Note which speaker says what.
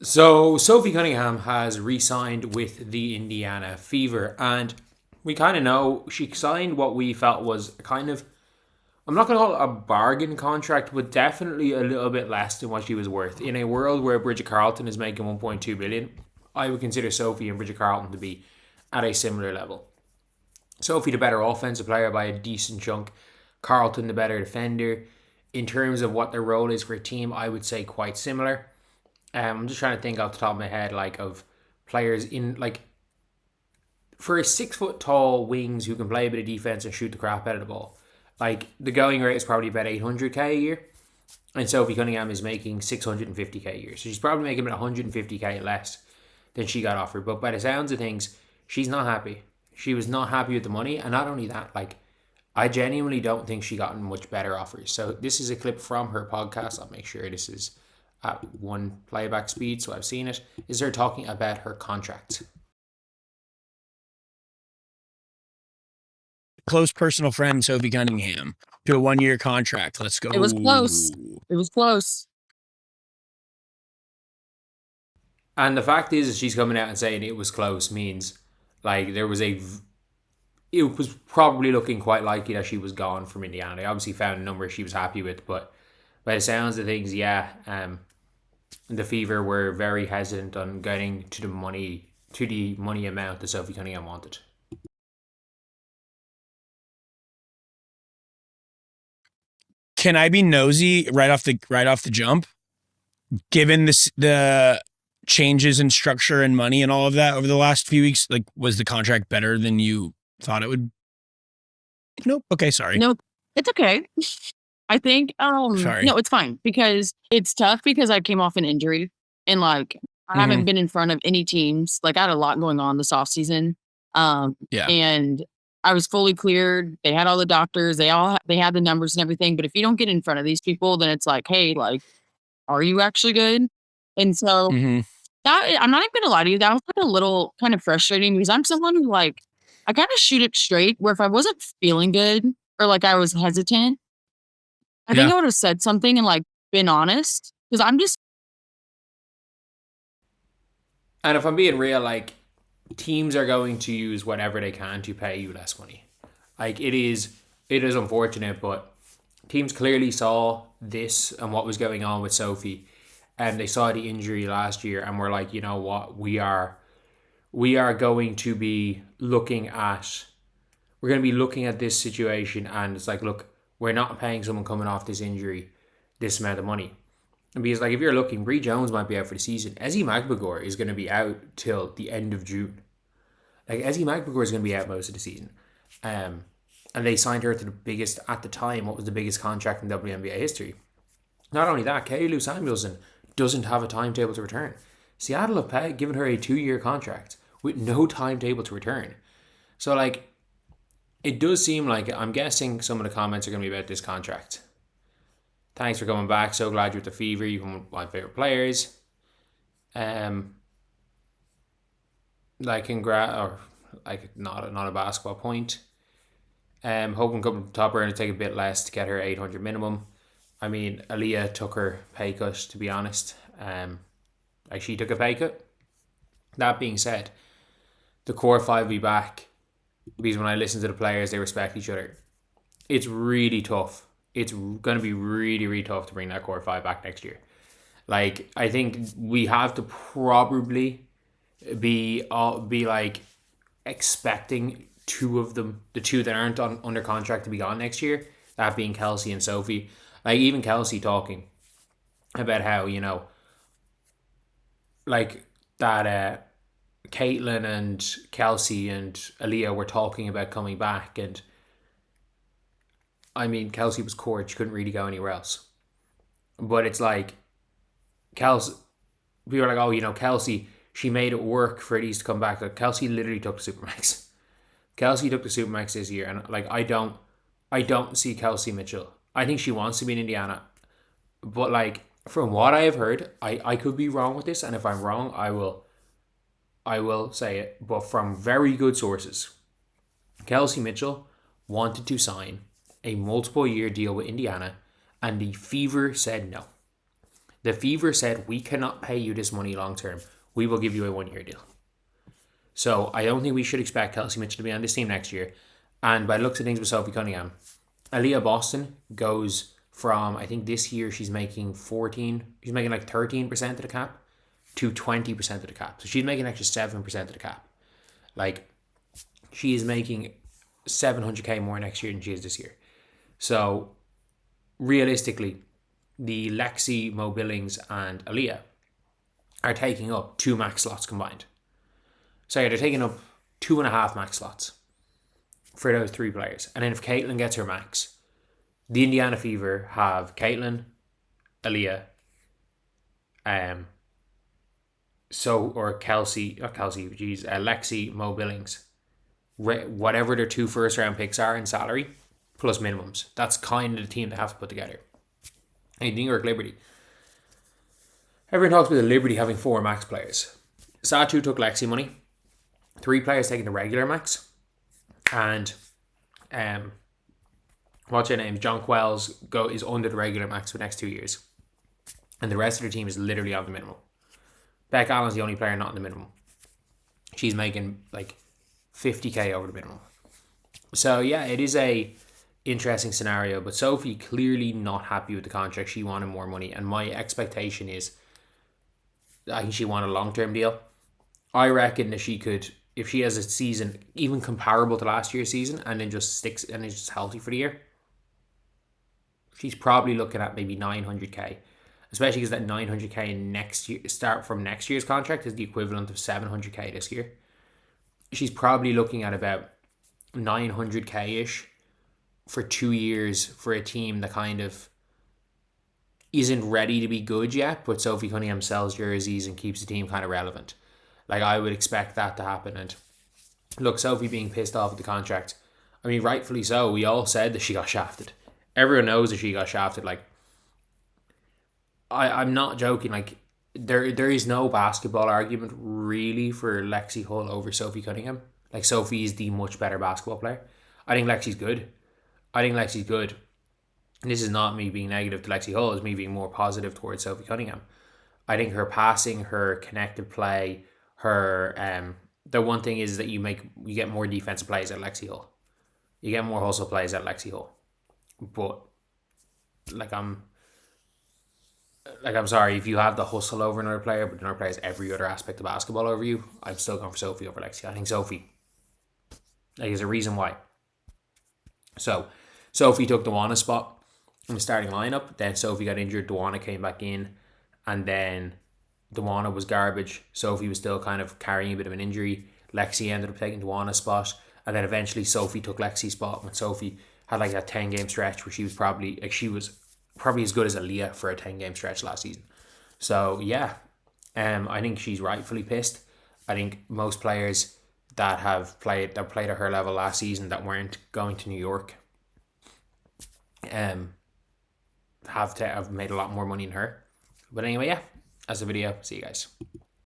Speaker 1: So Sophie Cunningham has re-signed with the Indiana Fever, and we kind of know she signed what we felt was kind of, I'm not going to call it a bargain contract, but definitely a little bit less than what she was worth. In a world where Bridget Carlton is making 1.2 billion, I would consider Sophie and Bridget Carlton to be at a similar level. Sophie the better offensive player by a decent chunk. Carlton the better defender. In terms of what their role is for a team, I would say quite similar. I'm just trying to think off the top of my head, like of players in like for a 6 foot tall wings who can play a bit of defense and shoot the crap out of the ball. Like the going rate is probably about 800k a year, and Sophie Cunningham is making 650k a year, so she's probably making about 150k less than she got offered. But by the sounds of things, she's not happy. She was not happy with the money, and not only that, like I genuinely don't think she got much better offers. So this is a clip from her podcast. I'll make sure this is at one playback speed, so I've seen it. Is her talking about her contract?
Speaker 2: Close personal friend Sophie Cunningham to a 1-year contract. Let's go.
Speaker 3: It was close. It was close.
Speaker 1: And the fact is, she's coming out and saying it was close means like there was a. It was probably looking quite likely that she was gone from Indiana. They obviously found a number she was happy with, but by the sounds of things, yeah, the Fever were very hesitant on getting to the money amount that Sophie Cunningham wanted.
Speaker 2: Can I be nosy right off the jump? Given the changes in structure and money and all of that over the last few weeks, like was the contract better than you thought it would? Nope. Okay, sorry.
Speaker 3: Nope. It's okay. I think
Speaker 2: Sorry.
Speaker 3: no, it's fine because it's tough because I came off an injury and like I haven't been in front of any teams. Like I had a lot going on this off season.
Speaker 2: Yeah.
Speaker 3: And I was fully cleared. They had all the doctors, they had the numbers and everything. But if you don't get in front of these people, then it's like, hey, like, are you actually good? And so that I'm not even gonna lie to you, that was like a little kind of frustrating because I'm someone who like I gotta shoot it straight where if I wasn't feeling good or like I was hesitant, I think I would have said something and like been honest because I'm just.
Speaker 1: And if I'm being real, like teams are going to use whatever they can to pay you less money. Like it is unfortunate, but teams clearly saw this and what was going on with Sophie, and they saw the injury last year and were like, you know what, we are going to be looking at this situation, and it's like, look, we're not paying someone coming off this injury this amount of money. And because like if you're looking, Bree Jones might be out for the season. Ezzy Magbagor is going to be out till the end of June. Like Ezzy Magbagor is going to be out most of the season. And they signed her to the biggest, at the time, what was the biggest contract in WNBA history. Not only that, Kaylu Samuelson doesn't have a timetable to return. Seattle have given her a 2-year contract with no timetable to return. So like, it does seem like, I'm guessing some of the comments are going to be about this contract. Thanks for coming back. So glad you're with the Fever. You're one of my favorite players. Like congrats, or like not a basketball point. Hoping come top earner to take a bit less to get her 800 minimum. I mean, Aaliyah took her pay cut, to be honest. Like she took a pay cut. That being said, the core five will be back because when I listen to the players, they respect each other. It's really tough. It's going to be really, really tough to bring that core five back next year. Like, I think we have to probably be like expecting two of them, the two that aren't under contract, to be gone next year. That being Kelsey and Sophie. Like even Kelsey talking about how, you know, like that Caitlin and Kelsey and Aaliyah were talking about coming back, and I mean Kelsey was court, she couldn't really go anywhere else. But it's like Kelsey, people are like, oh, you know, Kelsey, she made it work for these to come back. Like Kelsey literally took the Supermax. Kelsey took the Supermax this year, and like I don't see Kelsey Mitchell. I think she wants to be in Indiana, but like from what I have heard, I could be wrong with this, and if I'm wrong, I will say it. But from very good sources, Kelsey Mitchell wanted to sign a multiple year deal with Indiana, and the Fever said no. The Fever said, we cannot pay you this money long term. We will give you a 1-year deal. So I don't think we should expect Kelsey Mitchell to be on this team next year. And by the looks of things with Sophie Cunningham, Aaliyah Boston goes from, I think this year she's making like 13% of the cap to 20% of the cap. So she's making an extra 7% of the cap. Like, she is making $700K more next year than she is this year. So realistically, the Lexi, Mo Billings, and Aaliyah are taking up 2 max slots combined. So they're taking up 2.5 max slots for those 3 players. And then if Caitlin gets her max, the Indiana Fever have Caitlin, Aaliyah, Lexi, Mo Billings, whatever their 2 first round picks are in salary, plus minimums. That's kind of the team they have to put together. And New York Liberty. Everyone talks about the Liberty having 4 max players. Satu took Lexi money. 3 players taking the regular max. And what's your name? John Quells is under the regular max for the next 2 years. And the rest of the team is literally on the minimum. Beck Allen's the only player not in the minimum. She's making like 50K over the minimum. So yeah, it is a interesting scenario, but Sophie clearly not happy with the contract. She wanted more money, and my expectation is I think she wanted a long-term deal. I reckon that she could, if she has a season even comparable to last year's season and then just sticks and is just healthy for the year, she's probably looking at maybe 900K. Especially because that 900K next year, start from next year's contract, is the equivalent of 700K this year. She's probably looking at about 900K-ish for 2 years for a team that kind of isn't ready to be good yet, but Sophie Cunningham sells jerseys and keeps the team kind of relevant. Like, I would expect that to happen. And look, Sophie being pissed off at the contract, I mean, rightfully so. We all said that she got shafted. Everyone knows that she got shafted. Like, I'm not joking. Like, there is no basketball argument really for Lexi Hull over Sophie Cunningham. Like, Sophie is the much better basketball player. I think Lexi's good. And this is not me being negative to Lexi Hull. It's me being more positive towards Sophie Cunningham. I think her passing, her connected play, her the one thing is that you get more defensive plays at Lexi Hull. You get more hustle plays at Lexi Hull. But I'm sorry, if you have the hustle over another player, but another player has every other aspect of basketball over you, I'm still going for Sophie over Lexi. I think Sophie, there's a reason why. So, Sophie took Dewana's spot in the starting lineup. Then Sophie got injured. Dewana came back in. And then Dewana was garbage. Sophie was still kind of carrying a bit of an injury. Lexi ended up taking Dewana's spot. And then eventually Sophie took Lexi's spot when Sophie had like a 10-game stretch where she was probably as good as Aaliyah for a 10-game stretch last season. So yeah, I think she's rightfully pissed. I think most players that played at her level last season that weren't going to New York have made a lot more money than her. But anyway, yeah, that's the video. See you guys.